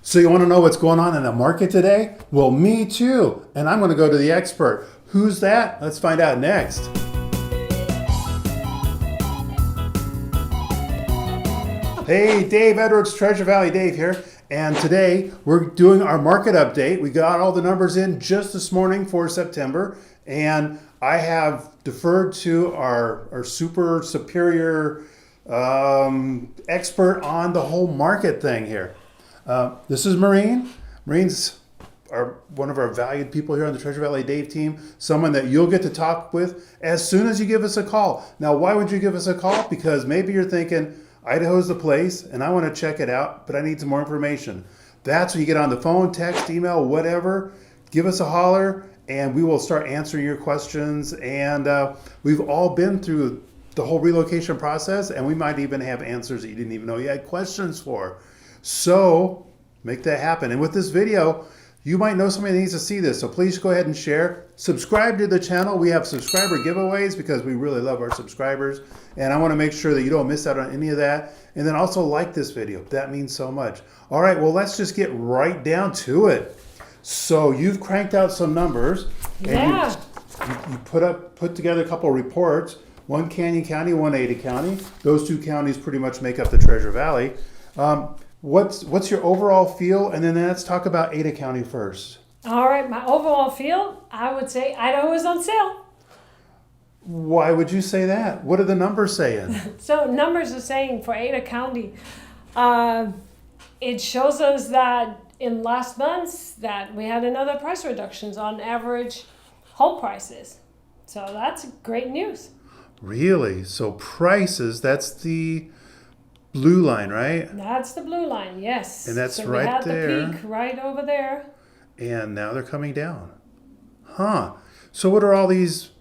So you want to know what's going on in the market today? Well, me too. And I'm going to go to the expert. Who's that? Let's find out next. Hey, Dave Edwards, Treasure Valley Dave here. And today we're doing our market update. We got all the numbers in just this morning for September. And I have deferred to our super superior expert on the whole market thing here. This is Meridian. Meridian's one of our valued people here on the Treasure Valley Dave team, someone that you'll get to talk with as soon as you give us a call. Now, why would you give us a call? Because maybe you're thinking, Idaho's the place and I want to check it out, but I need some more information. That's when you get on the phone, text, email, whatever. Give us a holler and we will start answering your questions. And we've all been through the whole relocation process, and we might even have answers that you didn't even know you had questions for. So make that happen. And with this video, you might know somebody that needs to see this. So please go ahead and share. Subscribe to the channel. We have subscriber giveaways because we really love our subscribers. And I want to make sure that you don't miss out on any of that. And then also like this video. That means so much. All right, well, let's just get right down to it. So you've cranked out some numbers. Yeah. And you put together a couple of reports. One Canyon County, one Ada County. Those two counties pretty much make up the Treasure Valley. What's your overall feel? And then let's talk about Ada County first. All right, my overall feel, I would say Idaho is on sale. Why would you say that? What are the numbers saying? So numbers are saying for Ada County, it shows us that in last months that we had another price reductions on average home prices. So that's great news. Really? So prices, that's the blue line, right? That's the blue line, yes. And that's so right we had there. the peak right over there. And now they're coming down. Huh. So what are all these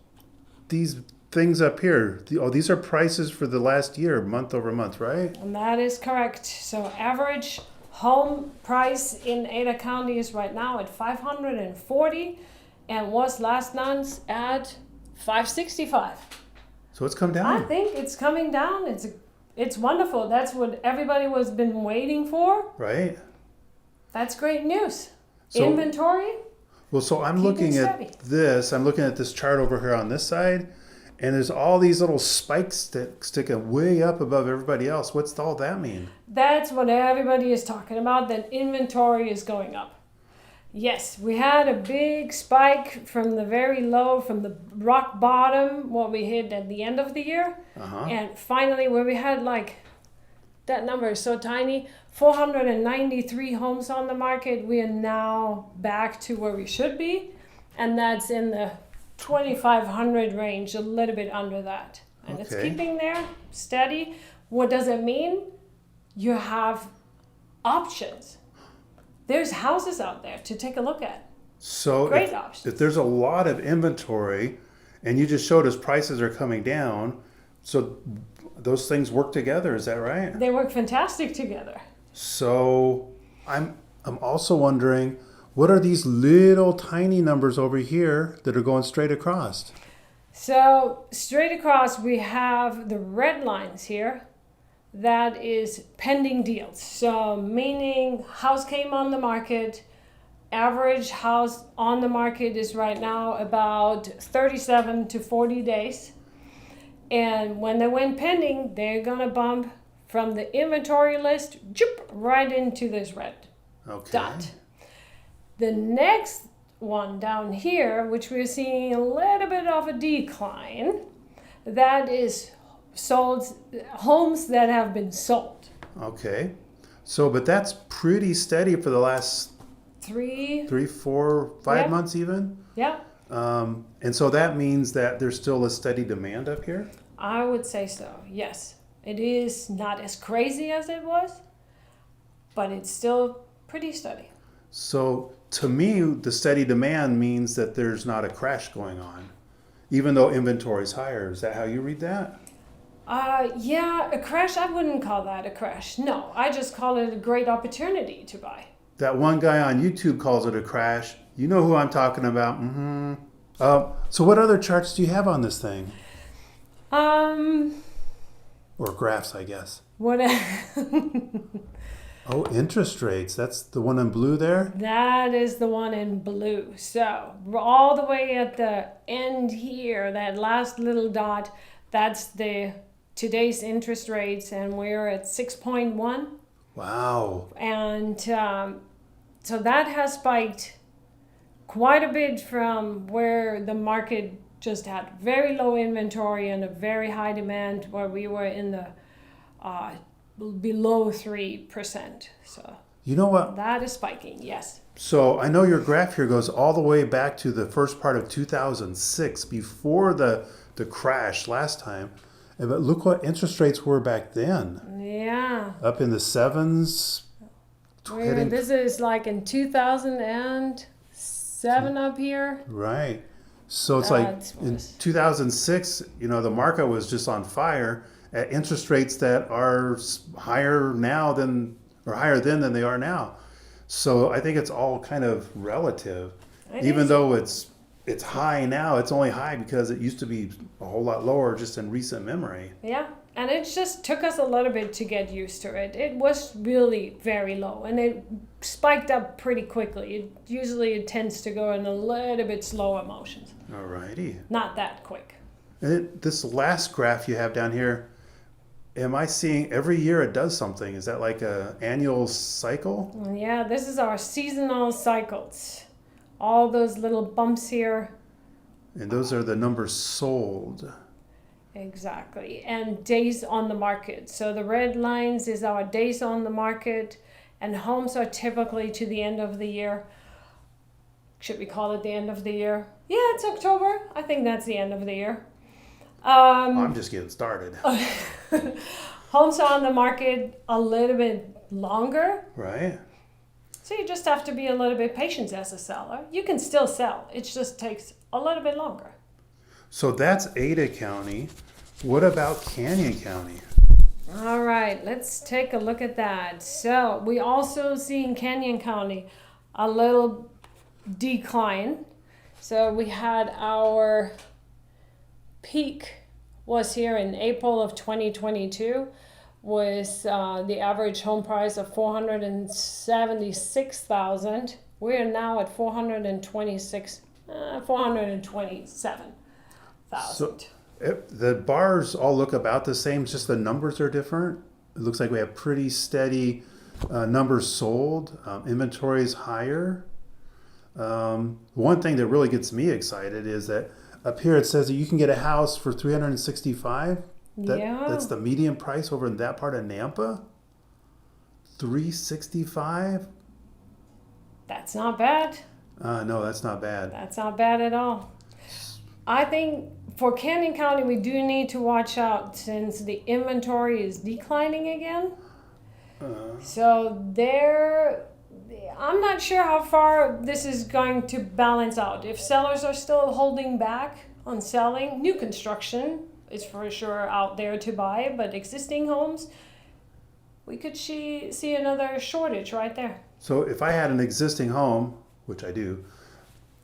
things up here? These are prices for the last year, month over month, right? And that is correct. So average home price in Ada County is right now at $540 and was last month at $565. So it's come down. I think it's coming down. It's wonderful. That's what everybody was been waiting for. Right. That's great news. So, inventory. Well, so I'm looking at this. I'm looking at this chart over here on this side, and there's all these little spikes sticking way up above everybody else. What's all that mean? That's what everybody is talking about, that inventory is going up. Yes, we had a big spike from the very low, from the rock bottom, what we hit at the end of the year. And finally, where we had like, that number is so tiny, 493 homes on the market, we are now back to where we should be. And that's in the 2,500 range, a little bit under that. And it's keeping there, steady. What does it mean? You have options. There's houses out there to take a look at. So great options. If there's a lot of inventory, and you just showed us prices are coming down, so those things work together, is that right? They work fantastic together. So I'm also wondering, what are these little tiny numbers over here that are going straight across? So straight across, we have the red lines here. That is pending deals. So meaning house came on the market, average house on the market is right now about 37 to 40 days. And when they went pending, they're gonna bump from the inventory list right into this red dot. The next one down here, which we're seeing a little bit of a decline, that is sold homes that have been sold. Okay. So, but that's pretty steady for the last 3, 4, 5 months even? Yeah. And so that means that there's still a steady demand up here? I would say so, yes. It is not as crazy as it was, but it's still pretty steady. So to me, the steady demand means that there's not a crash going on, even though inventory is higher. Is that how you read that? Yeah, a crash, I wouldn't call that a crash. No, I just call it a great opportunity to buy. That one guy on YouTube calls it a crash. You know who I'm talking about. So what other charts do you have on this thing? Or graphs, I guess. What? Oh, interest rates. That's the one in blue there? That is the one in blue. So we're all the way at the end here, that last little dot, that's the today's interest rates, and we're at 6.1. Wow. And so that has spiked quite a bit from where the market just had very low inventory and a very high demand, where we were in the below 3%. So You know what? that is spiking, yes. So I know your graph here goes all the way back to the first part of 2006, before the crash last time. But look what interest rates were back then. Yeah. Up in the sevens. This is like in 2007 up here. Right. So it's in 2006, the market was just on fire at interest rates that are higher then than they are now. So I think it's all kind of relative. Even though it's high now, it's only high because it used to be a whole lot lower just in recent memory. Yeah, and it just took us a little bit to get used to it. It was really very low, and it spiked up pretty quickly. It tends to go in a little bit slower motions. Alrighty. Not that quick. And this last graph you have down here, am I seeing every year it does something? Is that like a annual cycle? Yeah, this is our seasonal cycles. All those little bumps here. And those are the numbers sold. Exactly. And days on the market. So the red lines is our days on the market, and homes are typically to the end of the year. Should we call it the end of the year? Yeah, it's October. I think that's the end of the year. I'm just getting started. Homes are on the market a little bit longer. Right. So you just have to be a little bit patient as a seller. You can still sell. It just takes a little bit longer. So that's Ada County. What about Canyon County? All right, let's take a look at that. So we also see in Canyon County a little decline. So we had our peak was here in April of 2022, with the average home price of $476,000. We are now at $427,000. So the bars all look about the same, it's just the numbers are different. It looks like we have pretty steady numbers sold. Inventory is higher. One thing that really gets me excited is that up here it says that you can get a house for $365,000. That's the median price over in that part of Nampa. $365,000. That's not bad. No, that's not bad. That's not bad at all. I think for Canyon County, we do need to watch out since the inventory is declining again. So I'm not sure how far this is going to balance out. If sellers are still holding back on selling, new construction is for sure out there to buy, but existing homes, we could see another shortage right there. So if I had an existing home, which I do,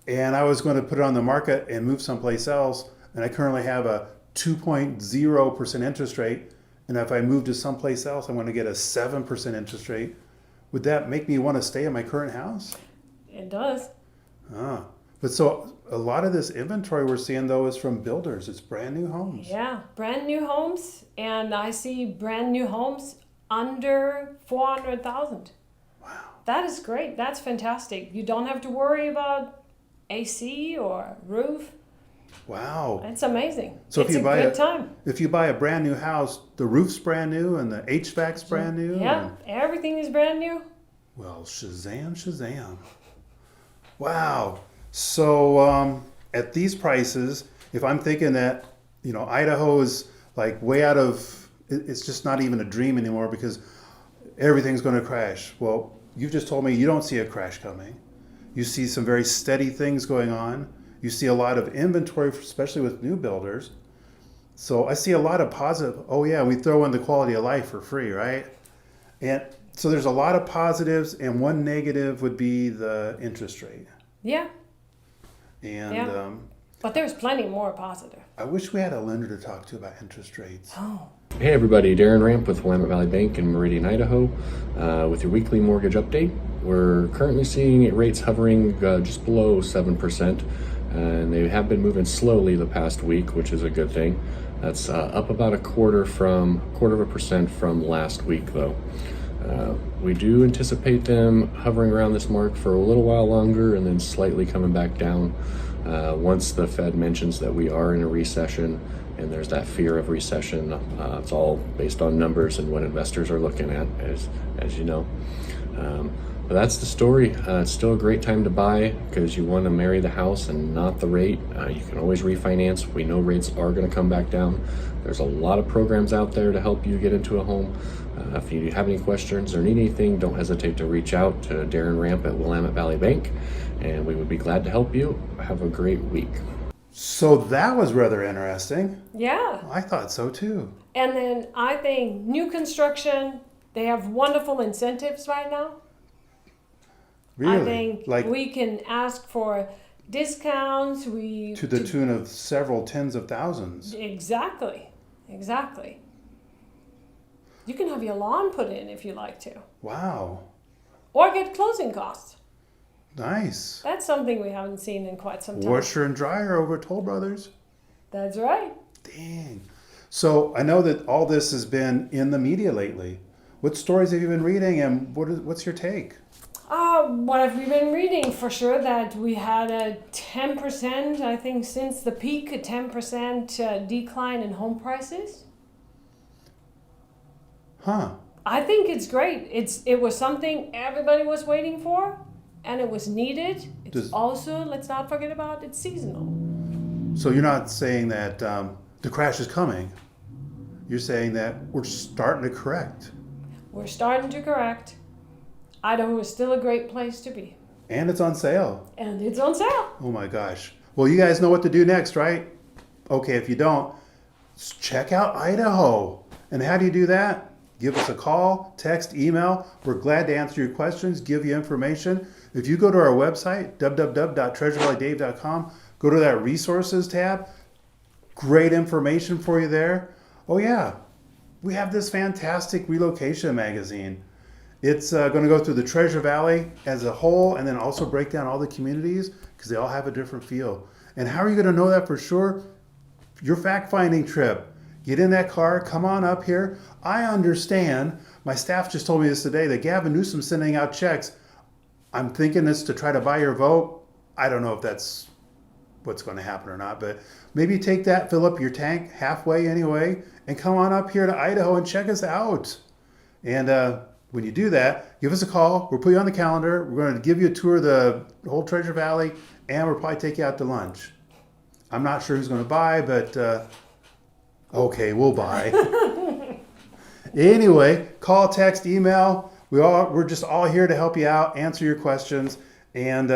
and I was going to put it on the market and move someplace else, and I currently have a 2.0% interest rate, and if I move to someplace else, I'm going to get a 7% interest rate, would that make me want to stay in my current house? It does. But so a lot of this inventory we're seeing, though, is from builders. It's brand new homes. Yeah, brand new homes, and I see brand new homes under $400,000. Wow. That is great. That's fantastic. You don't have to worry about AC or roof. Wow. It's amazing. So it's a good time. If you buy a brand new house, the roof's brand new and the HVAC's brand new. Yeah, everything is brand new. Well, Shazam. Wow. So at these prices, if I'm thinking that, Idaho is like way out of, it's just not even a dream anymore because everything's going to crash. Well, you've just told me you don't see a crash coming. You see some very steady things going on. You see a lot of inventory, especially with new builders. So I see a lot of positive. Oh yeah, we throw in the quality of life for free, right? And so there's a lot of positives, and one negative would be the interest rate. Yeah. And but there's plenty more positive. I wish we had a lender to talk to about interest rates. Oh. Hey everybody, Darren Ramp with Willamette Valley Bank in Meridian, Idaho, with your weekly mortgage update. We're currently seeing rates hovering just below 7%, and they have been moving slowly the past week, which is a good thing. That's up about a quarter of a percent from last week though. We do anticipate them hovering around this mark for a little while longer and then slightly coming back down once the Fed mentions that we are in a recession and there's that fear of recession. It's all based on numbers and what investors are looking at, as you know. But that's the story. It's still a great time to buy because you want to marry the house and not the rate. You can always refinance. We know rates are going to come back down. There's a lot of programs out there to help you get into a home. If you have any questions or need anything, don't hesitate to reach out to Darren Ramp at Willamette Valley Bank, and we would be glad to help you. Have a great week. So that was rather interesting. Yeah. I thought so too. And then I think new construction, they have wonderful incentives right now. Really? I think like we can ask for discounts. to the tune of several tens of thousands. Exactly. You can have your lawn put in if you like to. Wow. Or get closing costs. Nice. That's something we haven't seen in quite some time. Washer and dryer over at Toll Brothers. That's right. Dang. So I know that all this has been in the media lately. What stories have you been reading, and what's your take? What have we been reading? For sure that we had a 10%, I think since the peak, a 10% decline in home prices. Huh. I think it's great. It was something everybody was waiting for, and it was needed. It's also, let's not forget about, it's seasonal. So you're not saying that the crash is coming. You're saying that we're starting to correct. We're starting to correct. Idaho is still a great place to be. And it's on sale. And it's on sale. Oh my gosh. Well, you guys know what to do next, right? Okay, if you don't, check out Idaho. And how do you do that? Give us a call, text, email. We're glad to answer your questions, give you information. If you go to our website, www.treasurevalleydave.com, go to that resources tab. Great information for you there. Oh yeah, we have this fantastic relocation magazine. It's going to go through the Treasure Valley as a whole and then also break down all the communities because they all have a different feel. And how are you going to know that for sure? Your fact-finding trip. Get in that car, come on up here. I understand. My staff just told me this today that Gavin Newsom's sending out checks. I'm thinking it's to try to buy your vote. I don't know if that's what's going to happen or not, but maybe take that, fill up your tank halfway anyway, and come on up here to Idaho and check us out. And when you do that, give us a call. We'll put you on the calendar. We're going to give you a tour of the whole Treasure Valley, and we'll probably take you out to lunch. I'm not sure who's going to buy, but okay, we'll buy. Anyway, call, text, email. We're just all here to help you out, answer your questions, and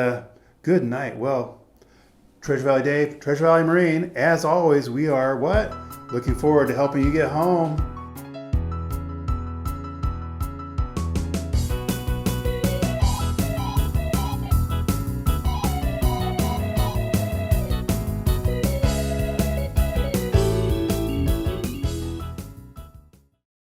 good night. Well, Treasure Valley Dave, Treasure Valley Marine, as always, we are what? Looking forward to helping you get home.